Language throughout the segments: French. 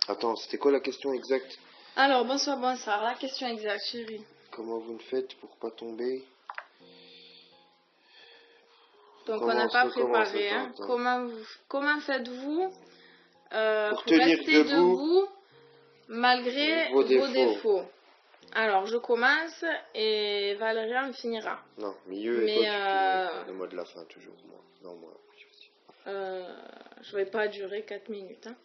Attends, c'était quoi la question exacte? Alors, bonsoir, bonsoir. La question exacte, chérie. Comment vous le faites pour pas tomber? Donc, on n'a pas préparé. Attends, Hein. Comment faites-vous pour pour tenir rester debout debout malgré vos vos défauts. défauts? Alors, je commence et Valérian finira. Non, milieu Mais, et toi, tu finis le mot de la fin, toujours. Moi. Non, moi. Je vais pas durer 4 minutes. Hein.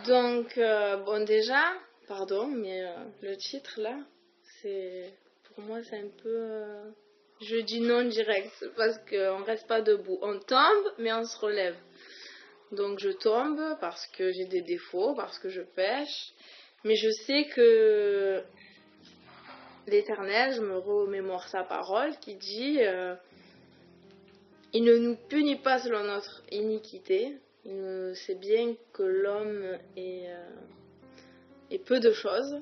Donc, bon, déjà, pardon, mais le titre là, pour moi, c'est un peu. Je dis non direct parce qu'on reste pas debout. On tombe, mais on se relève. Donc, je tombe parce que j'ai des défauts, parce que je pêche. Mais je sais que l'Éternel, je me remémore sa parole qui dit il ne nous punit pas selon notre iniquité. Il sait bien que l'homme est peu de choses,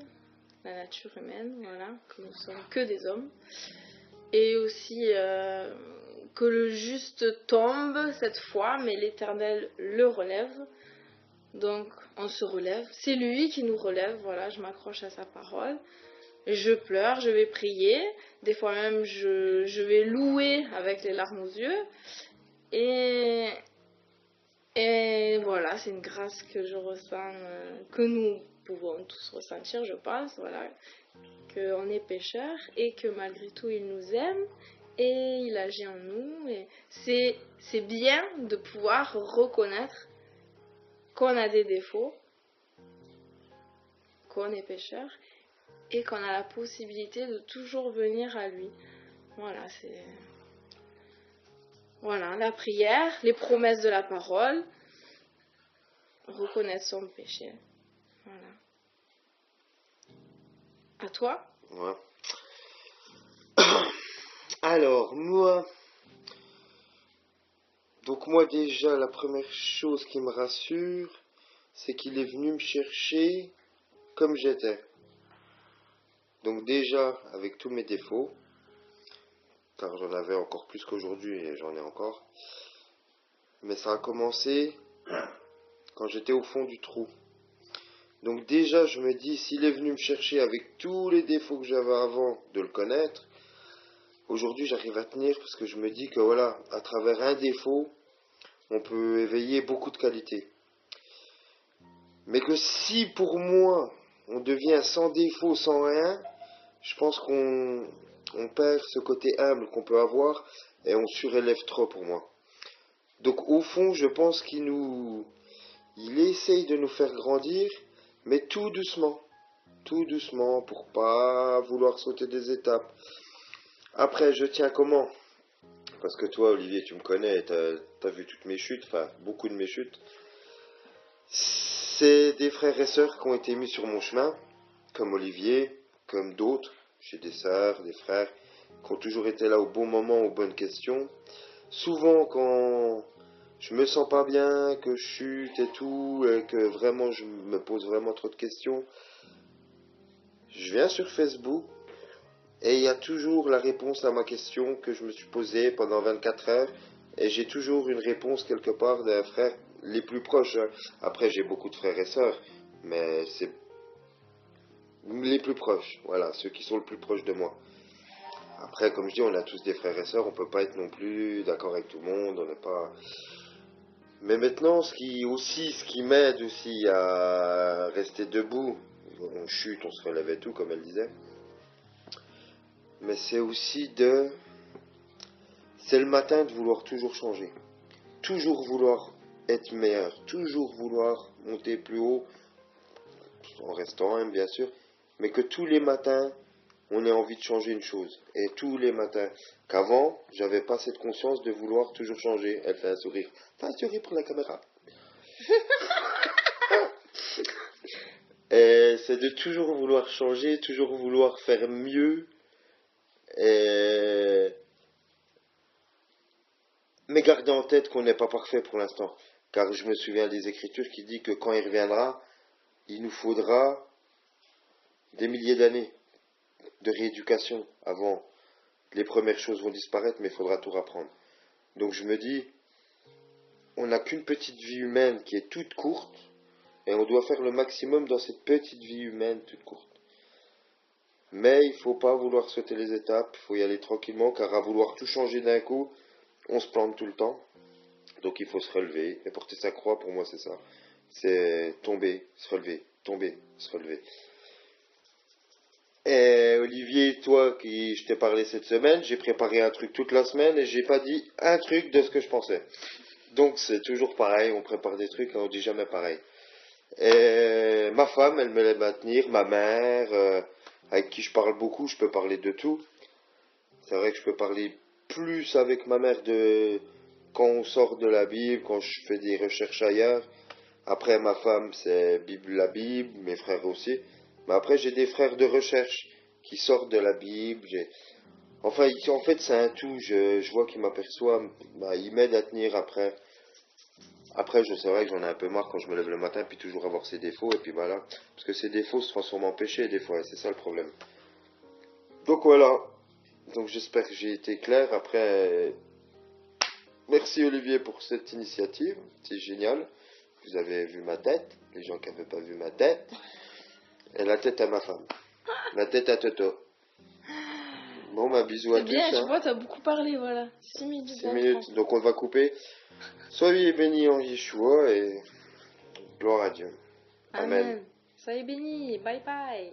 la nature humaine, voilà, que nous sommes que des hommes. Et aussi que le juste tombe cette fois, mais l'Éternel le relève. Donc on se relève. C'est lui qui nous relève, voilà, je m'accroche à sa parole. Je pleure, je vais prier. Des fois même, je vais louer avec les larmes aux yeux. Et voilà, c'est une grâce que je ressens, que nous pouvons tous ressentir, je pense, voilà, qu'on est pécheurs et que malgré tout, il nous aime et il agit en nous. Et c'est bien de pouvoir reconnaître qu'on a des défauts, qu'on est pécheur et qu'on a la possibilité de toujours venir à lui. Voilà, c'est... Voilà, la prière, les promesses de la parole, reconnaître son péché. Voilà. À toi? Ouais. Alors, moi... Donc moi déjà, la première chose qui me rassure, c'est qu'il est venu me chercher comme j'étais. Donc déjà, avec tous mes défauts, car j'en avais encore plus qu'aujourd'hui et j'en ai encore, mais ça a commencé quand j'étais au fond du trou. Donc déjà, je me dis, s'il est venu me chercher avec tous les défauts que j'avais avant de le connaître, aujourd'hui j'arrive à tenir parce que je me dis que voilà, à travers un défaut, on peut éveiller beaucoup de qualités. Mais que si pour moi, on devient sans défaut, sans rien, je pense qu'on perd ce côté humble qu'on peut avoir et on surélève trop pour moi. Donc au fond, je pense il essaye de nous faire grandir, mais tout doucement, pour pas vouloir sauter des étapes. Après, je tiens comment? Parce que toi, Olivier, tu me connais, t'as vu toutes mes chutes, enfin beaucoup de mes chutes. C'est des frères et sœurs qui ont été mis sur mon chemin, comme Olivier, comme d'autres. J'ai des sœurs, des frères, qui ont toujours été là au bon moment, aux bonnes questions. Souvent, quand je me sens pas bien, que je chute et tout, et que vraiment je me pose vraiment trop de questions, je viens sur Facebook et il y a toujours la réponse à ma question que je me suis posée pendant 24 heures et j'ai toujours une réponse quelque part d'un frère les plus proches. Hein. Après, j'ai beaucoup de frères et sœurs, mais c'est les plus proches, voilà, ceux qui sont le plus proches de moi. Après, comme je dis, on a tous des frères et sœurs, on peut pas être non plus d'accord avec tout le monde, on n'est pas... Mais maintenant, ce qui m'aide aussi à rester debout, on chute, on se relève et tout, comme elle disait, mais c'est aussi c'est le matin de vouloir toujours changer, toujours vouloir être meilleur, toujours vouloir monter plus haut, en restant humble bien sûr, mais que tous les matins, on ait envie de changer une chose, et tous les matins, qu'avant, j'avais pas cette conscience de vouloir toujours changer. Elle fait un sourire, fais un sourire pour la caméra. Et c'est de toujours vouloir changer, toujours vouloir faire mieux, mais garder en tête qu'on n'est pas parfait pour l'instant. Car je me souviens des Écritures qui dit que quand il reviendra, il nous faudra des milliers d'années de rééducation avant. Les premières choses vont disparaître, mais il faudra tout reprendre. Donc je me dis, on n'a qu'une petite vie humaine qui est toute courte, Et on doit faire le maximum dans cette petite vie humaine toute courte. Mais il faut pas vouloir sauter les étapes, il faut y aller tranquillement, car à vouloir tout changer d'un coup, on se plante tout le temps. Donc il faut se relever. Et porter sa croix, pour moi, c'est ça. C'est tomber, se relever, tomber, se relever. Et Olivier, toi qui je t'ai parlé cette semaine, j'ai préparé un truc toute la semaine et j'ai pas dit un truc de ce que je pensais. Donc c'est toujours pareil, on prépare des trucs et on dit jamais pareil. Et ma femme, elle me l'aide à tenir, ma mère, avec qui je parle beaucoup, je peux parler de tout. C'est vrai que je peux parler plus avec ma mère de quand on sort de la Bible, quand je fais des recherches ailleurs. Après, ma femme, c'est la Bible, mes frères aussi. Mais après, j'ai des frères de recherche qui sortent de la Bible. Enfin, en fait, c'est un tout. Je vois qu'ils m'aperçoivent, bah, ils m'aident à tenir après. Après, c'est vrai que j'en ai un peu marre quand je me lève le matin, puis toujours avoir ces défauts, et puis voilà. Parce que ces défauts se transforment en péché, des fois, et c'est ça le problème. Donc voilà. Donc j'espère que j'ai été clair. Après, merci Olivier pour cette initiative. C'est génial. Vous avez vu ma tête. Les gens qui n'avaient pas vu ma tête. Et la tête à ma femme. La tête à Toto. Bon, bah bisous à C'est tous. bien, je Hein. vois, t'as beaucoup parlé, voilà. 6 minutes 6 23. minutes. Donc on va couper. Soyez bénis en Yeshua et gloire à Dieu. Amen. Amen. Soyez bénis. Bye bye.